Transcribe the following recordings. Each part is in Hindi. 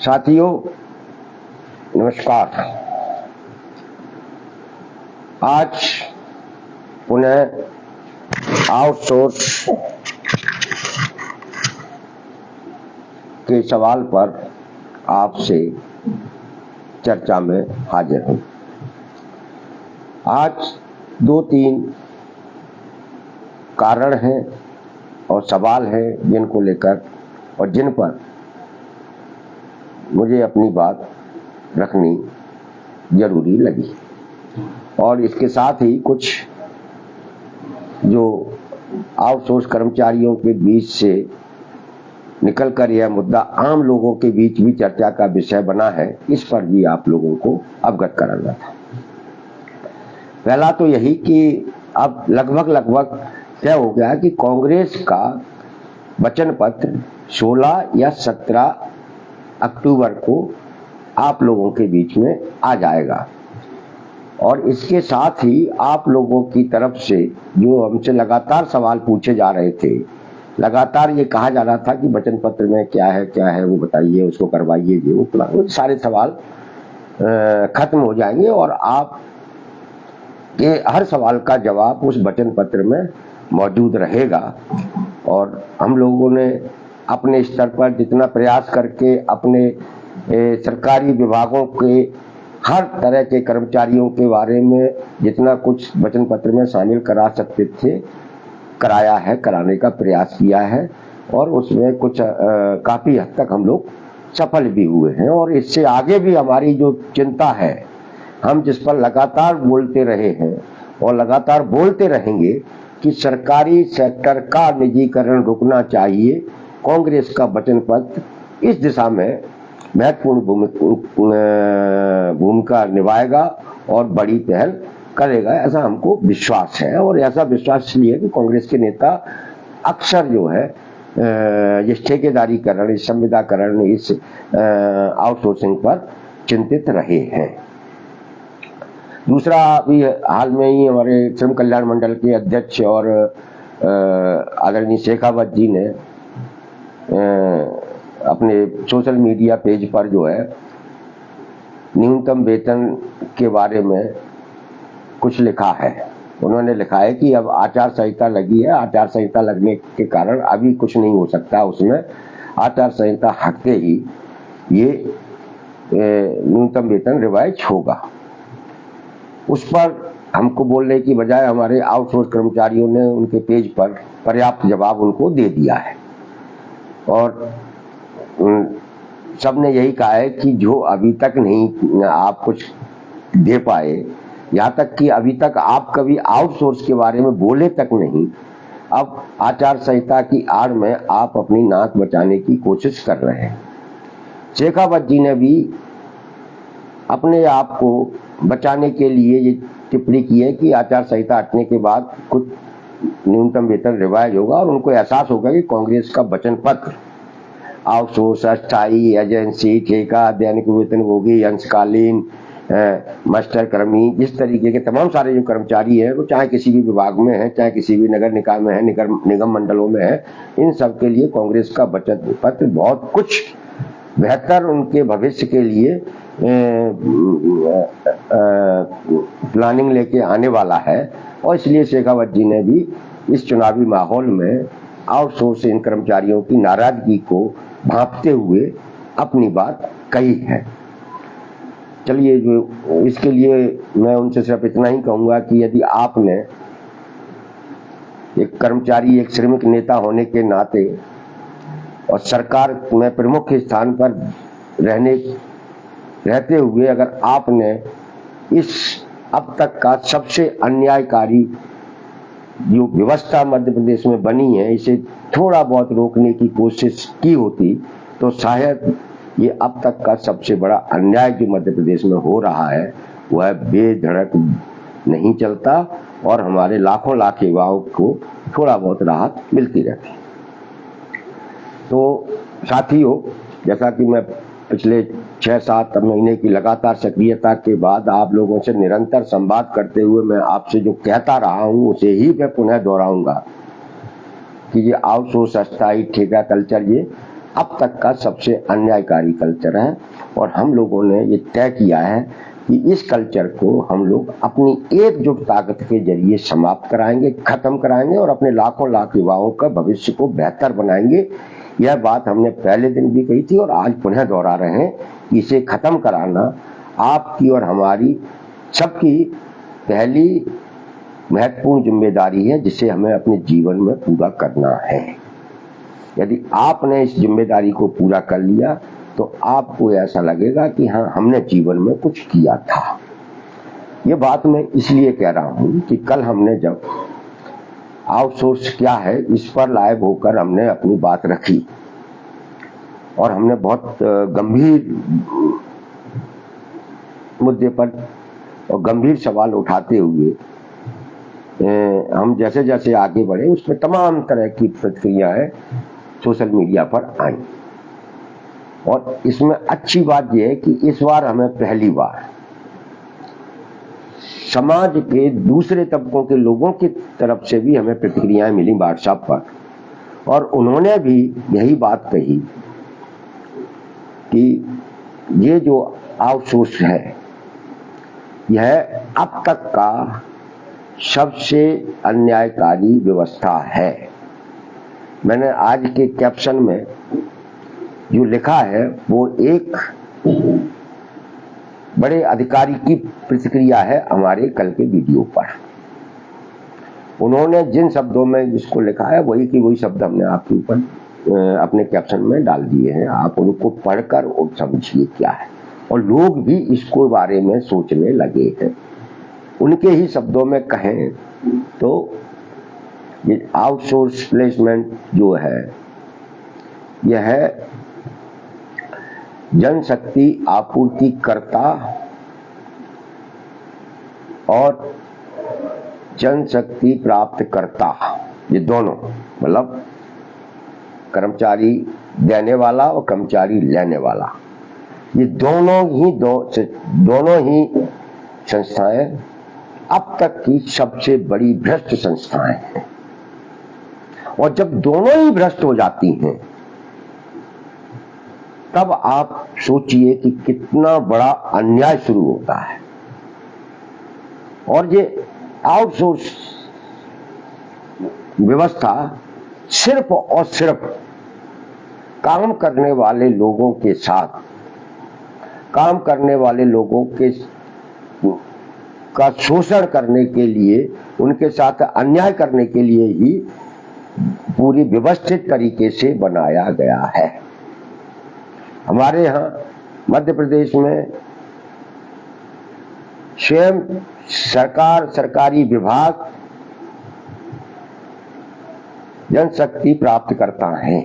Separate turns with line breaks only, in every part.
साथियों नमस्कार। आज पुनः आउटसोर्स के सवाल पर आपसे चर्चा में हाजिर हूँ। आज 2-3 कारण हैं और सवाल हैं जिनको लेकर और जिन पर मुझे अपनी बात रखनी जरूरी लगी, और इसके साथ ही कुछ जो आउटसोर्स कर्मचारियों के बीच से निकलकर यह मुद्दा आम लोगों के बीच भी चर्चा का विषय बना है, इस पर भी आप लोगों को अवगत कराना था। पहला तो यही कि अब लगभग तय हो गया कि कांग्रेस का वचन पत्र 16 या 17 अक्टूबर को आप लोगों के बीच में आ जाएगा, और इसके साथ ही आप लोगों की तरफ से जो हमसे लगातार सवाल पूछे जा रहे थे, लगातार ये कहा जा रहा था कि वचन पत्र में क्या है वो बताइए, उसको करवाइए, ये वो सारे सवाल खत्म हो जाएंगे और आप के हर सवाल का जवाब उस वचन पत्र में मौजूद रहेगा। और हम लोगों ने अपने स्तर पर जितना प्रयास करके अपने सरकारी विभागों के हर तरह के कर्मचारियों के बारे में जितना कुछ वचन पत्र में शामिल करा सकते थे कराया है, कराने का प्रयास किया है, और उसमें कुछ काफी हद तक हम लोग सफल भी हुए हैं। और इससे आगे भी हमारी जो चिंता है, हम जिस पर लगातार बोलते रहे हैं और लगातार बोलते रहेंगे कि सरकारी सेक्टर का निजीकरण रुकना चाहिए, कांग्रेस का वचन पत्र इस दिशा में महत्वपूर्ण भूमिका निभाएगा और बड़ी पहल करेगा, ऐसा हमको विश्वास है। और ऐसा विश्वास इसलिए कि कांग्रेस के नेता अक्सर जो है इस ठेकेदारीकरण, इस संविदाकरण, इस आउटसोर्सिंग पर चिंतित रहे हैं। दूसरा, अभी हाल में ही हमारे श्रम कल्याण मंडल के अध्यक्ष और आदरणीय शेखावत जी ने अपने सोशल मीडिया पेज पर जो है न्यूनतम वेतन के बारे में कुछ लिखा है। उन्होंने लिखा है कि अब आचार संहिता लगी है, आचार संहिता लगने के कारण अभी कुछ नहीं हो सकता, उसमें आचार संहिता हटते ही ये न्यूनतम वेतन रिवाइज होगा। उस पर हमको बोलने की बजाय हमारे आउटसोर्स कर्मचारियों ने उनके पेज पर पर्याप्त जवाब उनको दे दिया है, और सबने यही कहा है कि जो अभी तक नहीं आप कुछ दे पाए, यहाँ तक कि अभी तक आप कभी आउटसोर्स के बारे में बोले तक नहीं, अब आचार संहिता की आड़ में आप अपनी नाक बचाने की कोशिश कर रहे हैं। शेखावत जी ने भी अपने आप को बचाने के लिए ये टिप्पणी की है कि आचार संहिता हटने के बाद कुछ न्यूनतम वेतन रिवाइज होगा, और उनको एहसास होगा कि कांग्रेस का वचन पत्र आउटसोर्स, अस्थायी, एजेंसी, ठेका, दैनिक वेतनभोगी, अंशकालीन, मास्टर कर्मी, इस तरीके के तमाम सारे जो कर्मचारी हैं, वो चाहे किसी भी विभाग में है, चाहे किसी भी नगर निकाय में है, निगम मंडलों में है, इन सब के लिए कांग्रेस का वचन पत्र बहुत कुछ बेहतर उनके भविष्य के लिए प्लानिंग लेके आने वाला है। और इसलिए शेखावत जी ने भी इस चुनावी माहौल में आउटसोर्सिंग कर्मचारियों की नाराजगी को भांपते हुए अपनी बात कही है। चलिए, जो इसके लिए मैं उनसे सिर्फ इतना ही कहूंगा कि यदि आपने एक कर्मचारी, एक श्रमिक नेता होने के नाते और सरकार में प्रमुख स्थान पर रहते हुए अगर आपने इस अब तक का सबसे अन्यायकारी जो व्यवस्था मध्य प्रदेश में बनी है, इसे थोड़ा बहुत रोकने की कोशिश की होती, तो शायद ये अब तक का सबसे बड़ा अन्याय जो मध्य प्रदेश में हो रहा है वह बेधड़क नहीं चलता और हमारे लाखों लाख युवाओं को थोड़ा बहुत राहत मिलती रहती। तो साथियों, जैसा कि मैं पिछले 6-7 महीने की लगातार सक्रियता के बाद आप लोगों से निरंतर संवाद करते हुए मैं आपसे जो कहता रहा हूं उसे ही मैं पुनः दोहराऊंगा कि ये आउटसोर्स, अस्थायी, ठेका कल्चर ये अब तक का सबसे अन्यायकारी कल्चर है। और हम लोगों ने ये तय किया है कि इस कल्चर को हम लोग अपनी एकजुट ताकत के जरिए समाप्त कराएंगे, खत्म कराएंगे और अपने लाखों लाख युवाओं का भविष्य को बेहतर बनाएंगे। यह बात हमने पहले दिन भी कही थी और आज पुनः दोहरा रहे हैं कि इसे खत्म कराना आपकी और हमारी सबकी पहली महत्वपूर्ण जिम्मेदारी है, जिसे हमें अपने जीवन में पूरा करना है। यदि आपने इस जिम्मेदारी को पूरा कर लिया तो आपको ऐसा लगेगा कि हाँ, हमने जीवन में कुछ किया था। ये बात मैं इसलिए कह रहा हूं कि कल हमने जब आउटसोर्स क्या है इस पर लाइव होकर हमने अपनी बात रखी और हमने बहुत गंभीर मुद्दे पर और गंभीर सवाल उठाते हुए हम जैसे जैसे आगे बढ़े उसमें तमाम तरह की प्रतिक्रियाएं सोशल मीडिया पर आई। और इसमें अच्छी बात यह है कि इस बार हमें पहली बार समाज के दूसरे तबकों के लोगों की तरफ से भी हमें प्रतिक्रियाएं मिली व्हाट्सएप पर, और उन्होंने भी यही बात कही कि ये जो आउटसोर्स है यह अब तक का सबसे अन्यायकारी व्यवस्था है। मैंने आज के कैप्शन में जो लिखा है वो एक बड़े अधिकारी की प्रतिक्रिया है हमारे कल के वीडियो पर। उन्होंने जिन शब्दों में जिसको लिखा है वही की वही शब्द हमने आपके ऊपर अपने कैप्शन में डाल दिए हैं। आप उनको पढ़कर और समझिए क्या है, और लोग भी इसको बारे में सोचने लगे हैं। उनके ही शब्दों में कहें तो ये आउटसोर्स प्लेसमेंट जो है यह है जनशक्ति आपूर्तिकर्ता और जनशक्ति प्राप्तकर्ता, ये दोनों मतलब कर्मचारी देने वाला और कर्मचारी लेने वाला, ये दोनों ही संस्थाएं अब तक की सबसे बड़ी भ्रष्ट संस्थाएं हैं। और जब दोनों ही भ्रष्ट हो जाती हैं तब आप सोचिए कि कितना बड़ा अन्याय शुरू होता है। और ये आउटसोर्स व्यवस्था सिर्फ और सिर्फ काम करने वाले लोगों के साथ, काम करने वाले लोगों के का शोषण करने के लिए, उनके साथ अन्याय करने के लिए ही पूरी व्यवस्थित तरीके से बनाया गया है। हमारे यहाँ मध्य प्रदेश में स्वयं सरकारी विभाग जनशक्ति प्राप्तकर्ता हैं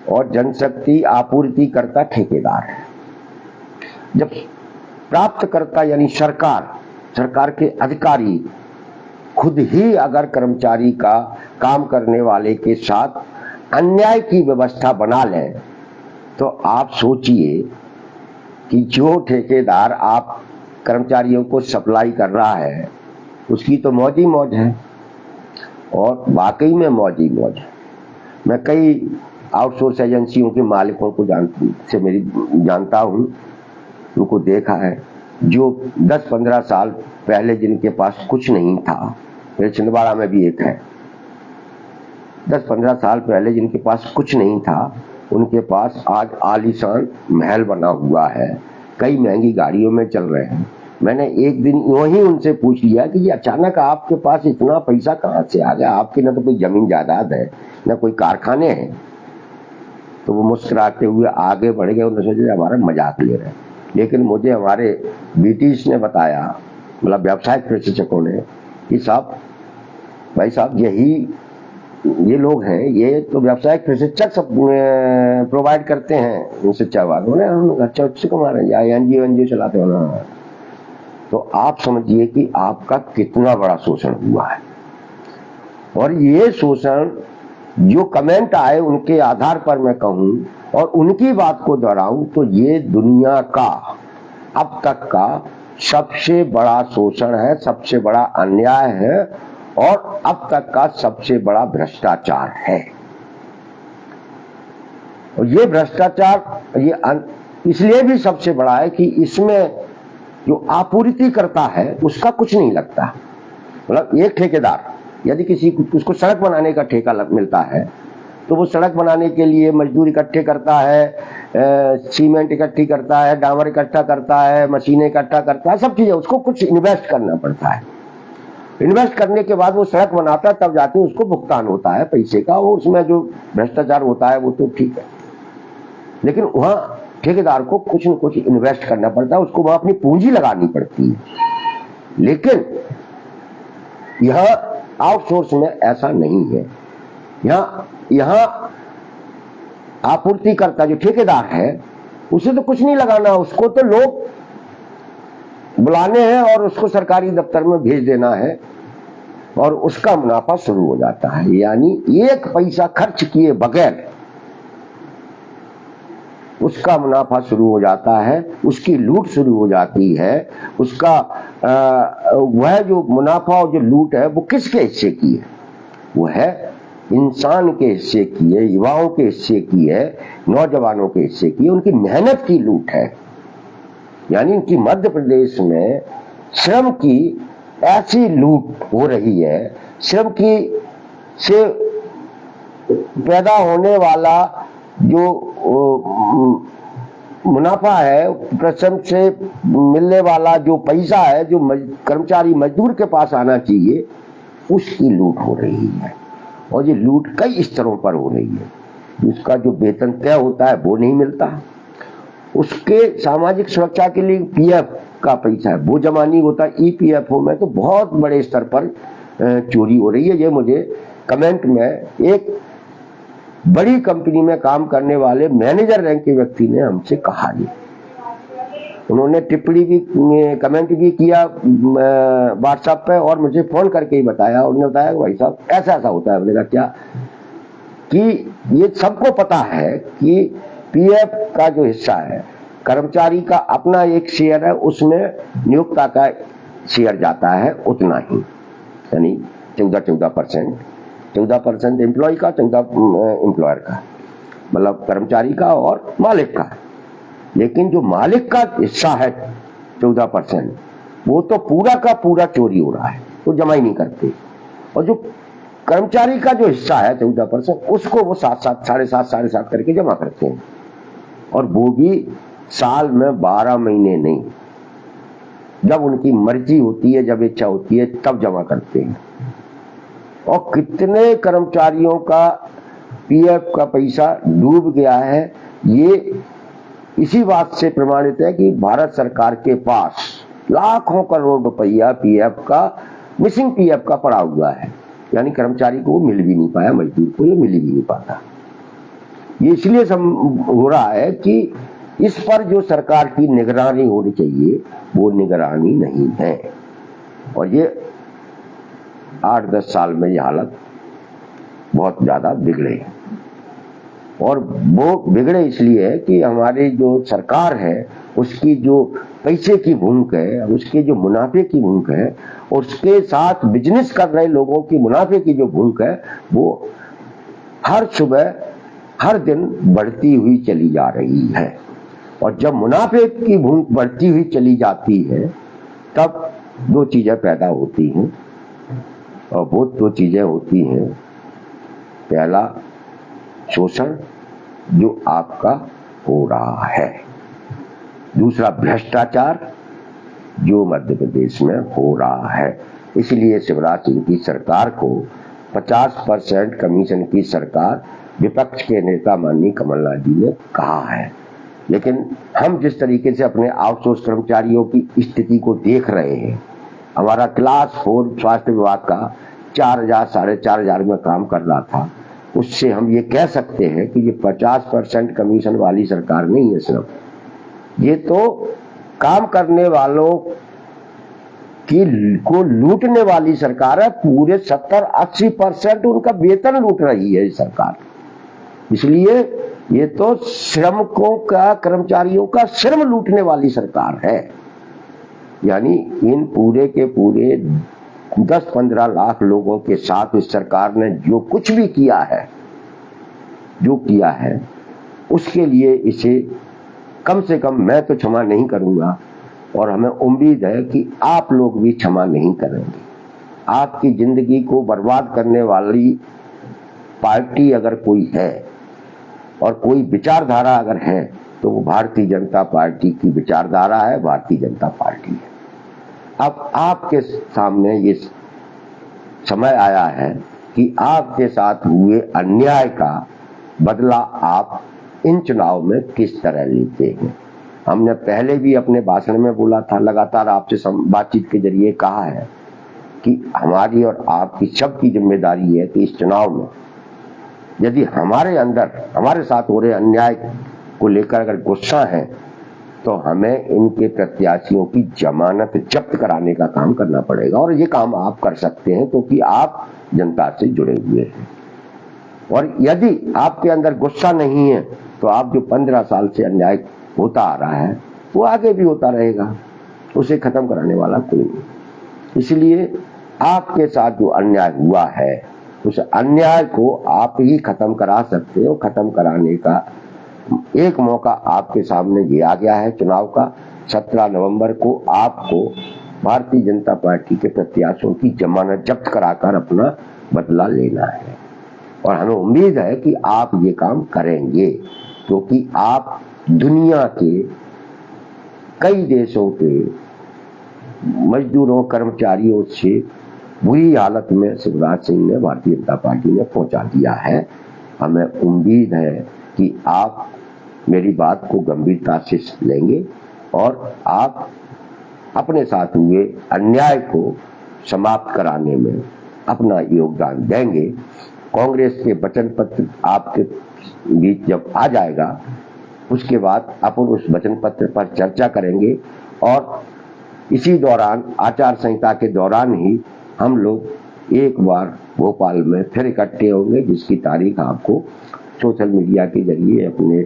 और जनशक्ति आपूर्तिकर्ता ठेकेदार है। जब प्राप्तकर्ता यानी सरकार के अधिकारी खुद ही अगर कर्मचारी का काम करने वाले के साथ अन्याय की व्यवस्था बना लें तो आप सोचिए कि जो ठेकेदार आप कर्मचारियों को सप्लाई कर रहा है उसकी तो मौज ही मौज है, और वाकई में मौज ही मौज है। मैं कई आउटसोर्स एजेंसियों के मालिकों को जानता हूँ, उनको देखा है, जो 10-15 साल पहले जिनके पास कुछ नहीं था, मेरे छिंदवाड़ा में भी एक है, 10-15 साल पहले जिनके पास कुछ नहीं था उनके पास आज आलीशान महल बना हुआ है, कई महंगी गाड़ियों में चल रहे हैं। मैंने एक दिन यूं ही उनसे पूछ लिया कि ये अचानक आपके पास इतना पैसा कहाँ से आ गया, आपकी ना तो कोई जमीन जायदाद है ना कोई कारखाने हैं। तो वो मुस्कुराते हुए आगे बढ़ गए, उन्होंने सोचा हमारा मजाक ले रहे हैं। लेकिन मुझे हमारे बीटीज ने बताया, मतलब व्यावसायिक प्रशिक्षकों ने, कि साहब भाई साहब ये लोग हैं, ये तो व्यावसायिक प्रशिक्षक सब प्रोवाइड करते हैं शिक्षा वालों ने, अच्छा अच्छे कमा रहे हैं, एनजीओ चलाते हो ना। तो आप समझिए कि आपका कितना बड़ा शोषण हुआ है। और ये शोषण जो कमेंट आए उनके आधार पर मैं कहूं और उनकी बात को दोहराऊं तो ये दुनिया का अब तक का सबसे बड़ा शोषण है, सबसे बड़ा अन्याय है और अब तक का सबसे बड़ा भ्रष्टाचार है। और ये भ्रष्टाचार ये इसलिए भी सबसे बड़ा है कि इसमें जो आपूर्ति करता है उसका कुछ नहीं लगता। मतलब एक ठेकेदार यदि किसी उसको सड़क बनाने का ठेका मिलता है तो वो सड़क बनाने के लिए मजदूर इकट्ठे करता है, सीमेंट इकट्ठी करता है, डामर इकट्ठा करता है, मशीनें इकट्ठा करता है, सब चीजें उसको कुछ इन्वेस्ट करना पड़ता है। इन्वेस्ट करने के बाद वो सड़क बनाता है, तब जाके उसको भुगतान होता है पैसे का। वो उसमें जो भ्रष्टाचार होता है वो तो ठीक है, लेकिन वहां ठेकेदार को कुछ न कुछ इन्वेस्ट करना पड़ता है, उसको वहां अपनी पूंजी लगानी पड़ती है। लेकिन यह आउटसोर्स में ऐसा नहीं है। यहां आपूर्तिकर्ता जो ठेकेदार है उसे तो कुछ नहीं लगाना, उसको तो लोग बुलाने हैं और उसको सरकारी दफ्तर में भेज देना है और उसका मुनाफा शुरू हो जाता है। यानी एक पैसा खर्च किए बगैर उसका मुनाफा शुरू हो जाता है, उसकी लूट शुरू हो जाती है। उसका वह जो मुनाफा और जो लूट है वो किसके हिस्से की है? वो है इंसान के हिस्से की है, युवाओं के हिस्से की है, नौजवानों के हिस्से की है, उनकी मेहनत की लूट है। यानी इनकी मध्य प्रदेश में श्रम की ऐसी लूट हो रही है, श्रम की से पैदा होने वाला जो मुनाफा है, श्रम से मिलने वाला जो पैसा है, जो कर्मचारी मजदूर के पास आना चाहिए, उसकी लूट हो रही है। और ये लूट कई स्तरों पर हो रही है। उसका जो वेतन तय होता है वो नहीं मिलता, उसके सामाजिक सुरक्षा के लिए पीएफ का पैसा है वो जमा नहीं होता। ईपीएफओ में तो बहुत बड़े स्तर पर चोरी हो रही है। ये मुझे कमेंट में एक बड़ी कंपनी में काम करने वाले मैनेजर रैंक के व्यक्ति ने हमसे कहा। उन्होंने टिप्पणी भी, कमेंट भी किया व्हाट्सएप पे और मुझे फोन करके ही बताया। उन्होंने बताया भाई साहब ऐसा ऐसा होता है। मैंने कहा क्या? कि ये सबको पता है कि पीएफ का जो हिस्सा है, कर्मचारी का अपना एक शेयर है, उसमें नियोक्ता का शेयर जाता है उतना ही, यानी 14% 14% एम्प्लॉय का, 14 एम्प्लॉयर का, मतलब कर्मचारी का और मालिक का। लेकिन जो मालिक का हिस्सा है 14%, वो तो पूरा का पूरा चोरी हो रहा है, वो जमा ही नहीं करते। और जो कर्मचारी का जो हिस्सा है 14%, उसको वो 7-7, 7.5 करके जमा करते हैं। और वो भी साल में 12 महीने नहीं, जब उनकी मर्जी होती है, जब इच्छा होती है तब जमा करते हैं। और कितने कर्मचारियों का पीएफ का पैसा डूब गया है, ये इसी बात से प्रमाणित है कि भारत सरकार के पास लाखों करोड़ रुपया पीएफ का, मिसिंग पीएफ का पड़ा हुआ है। यानी कर्मचारी को मिल भी नहीं पाया, मजदूर को ये मिल भी नहीं पाता। ये इसलिए हो रहा है कि इस पर जो सरकार की निगरानी होनी चाहिए वो निगरानी नहीं है। और ये 8-10 साल में ये हालत बहुत ज्यादा बिगड़े। और वो बिगड़े इसलिए है कि हमारी जो सरकार है उसकी जो पैसे की भूख है, उसके जो मुनाफे की भूख है, उसके साथ बिजनेस कर रहे लोगों की मुनाफे की जो भूख है, वो हर सुबह हर दिन बढ़ती हुई चली जा रही है। और जब मुनाफे की भूख बढ़ती हुई चली जाती है तब दो चीजें पैदा होती हैं, और वो दो चीजें होती हैं, पहला शोषण जो आपका हो रहा है, दूसरा भ्रष्टाचार जो मध्य प्रदेश में हो रहा है। इसलिए शिवराज सिंह की सरकार को 50% कमीशन की सरकार विपक्ष के नेता माननीय कमलनाथ जी ने कहा है। लेकिन हम जिस तरीके से अपने आउटसोर्स कर्मचारियों की स्थिति को देख रहे हैं, हमारा क्लास 4 स्वास्थ्य विभाग का 4,000 4,500 में काम कर रहा था, उससे हम ये कह सकते हैं कि ये 50% कमीशन वाली सरकार नहीं है। सिर्फ ये तो काम करने वालों को लूटने वाली सरकार है। पूरे 70-80% उनका वेतन लूट रही है सरकार। इसलिए ये तो श्रमिकों का, कर्मचारियों का श्रम लूटने वाली सरकार है। यानी इन पूरे के पूरे 10-15 लाख लोगों के साथ इस सरकार ने जो कुछ भी किया है, उसके लिए इसे कम से कम मैं तो क्षमा नहीं करूंगा, और हमें उम्मीद है कि आप लोग भी क्षमा नहीं करेंगे। आपकी जिंदगी को बर्बाद करने वाली पार्टी अगर कोई है और कोई विचारधारा अगर है तो वो भारतीय जनता पार्टी की विचारधारा है, भारतीय जनता पार्टी है। अब आपके सामने ये समय आया है कि आपके साथ हुए अन्याय का बदला आप इन चुनाव में किस तरह लेते हैं। हमने पहले भी अपने भाषण में बोला था, लगातार आपसे बातचीत के जरिए कहा है कि हमारी और आपकी सबकी जिम्मेदारी है कि इस चुनाव में यदि हमारे अंदर हमारे साथ हो रहे अन्याय को लेकर अगर गुस्सा है तो हमें इनके प्रत्याशियों की जमानत जब्त कराने का काम करना पड़ेगा, और ये काम आप कर सकते हैं क्योंकि आप जनता से जुड़े हुए हैं। और यदि आपके अंदर गुस्सा नहीं है तो आप जो 15 साल से अन्याय होता आ रहा है वो आगे भी होता रहेगा, उसे खत्म कराने वाला कोई नहीं। इसलिए आपके साथ जो अन्याय हुआ है उस अन्याय को आप ही खत्म करा सकते हो। खत्म कराने का एक मौका आपके सामने दिया गया है चुनाव का। 17 नवंबर को आपको भारतीय जनता पार्टी के प्रत्याशियों की जमानत जब्त कराकर अपना बदला लेना है, और हमें उम्मीद है कि आप ये काम करेंगे क्योंकि आप दुनिया के कई देशों के मजदूरों कर्मचारियों से बुरी हालत में शिवराज सिंह ने भारतीय जनता पार्टी ने पहुंचा दिया है। हमें उम्मीद है कि आप मेरी बात को गंभीरता से लेंगे और आप अपने साथ हुए अन्याय को समाप्त कराने में अपना योगदान देंगे। कांग्रेस के वचन पत्र आपके बीच जब आ जाएगा उसके बाद अपन उस वचन पत्र पर चर्चा करेंगे, और इसी दौरान आचार संहिता के दौरान ही हम लोग एक बार भोपाल में फिर इकट्ठे होंगे, जिसकी तारीख आपको सोशल मीडिया के जरिए अपने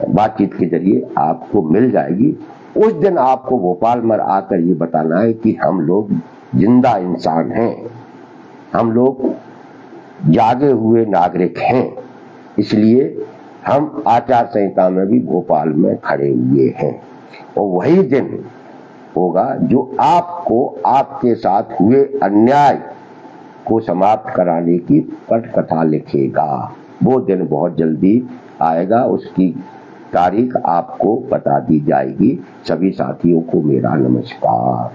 बातचीत के जरिए आपको मिल जाएगी। उस दिन आपको भोपाल में आकर ये बताना है कि हम लोग जिंदा इंसान हैं, हम लोग जागे हुए नागरिक हैं, इसलिए हम आचार संहिता में भी भोपाल में खड़े हुए हैं। और वही दिन होगा जो आपको आपके साथ हुए अन्याय को समाप्त कराने की पटकथा लिखेगा। वो दिन बहुत जल्दी आएगा, उसकी तारीख आपको बता दी जाएगी। सभी साथियों को मेरा नमस्कार।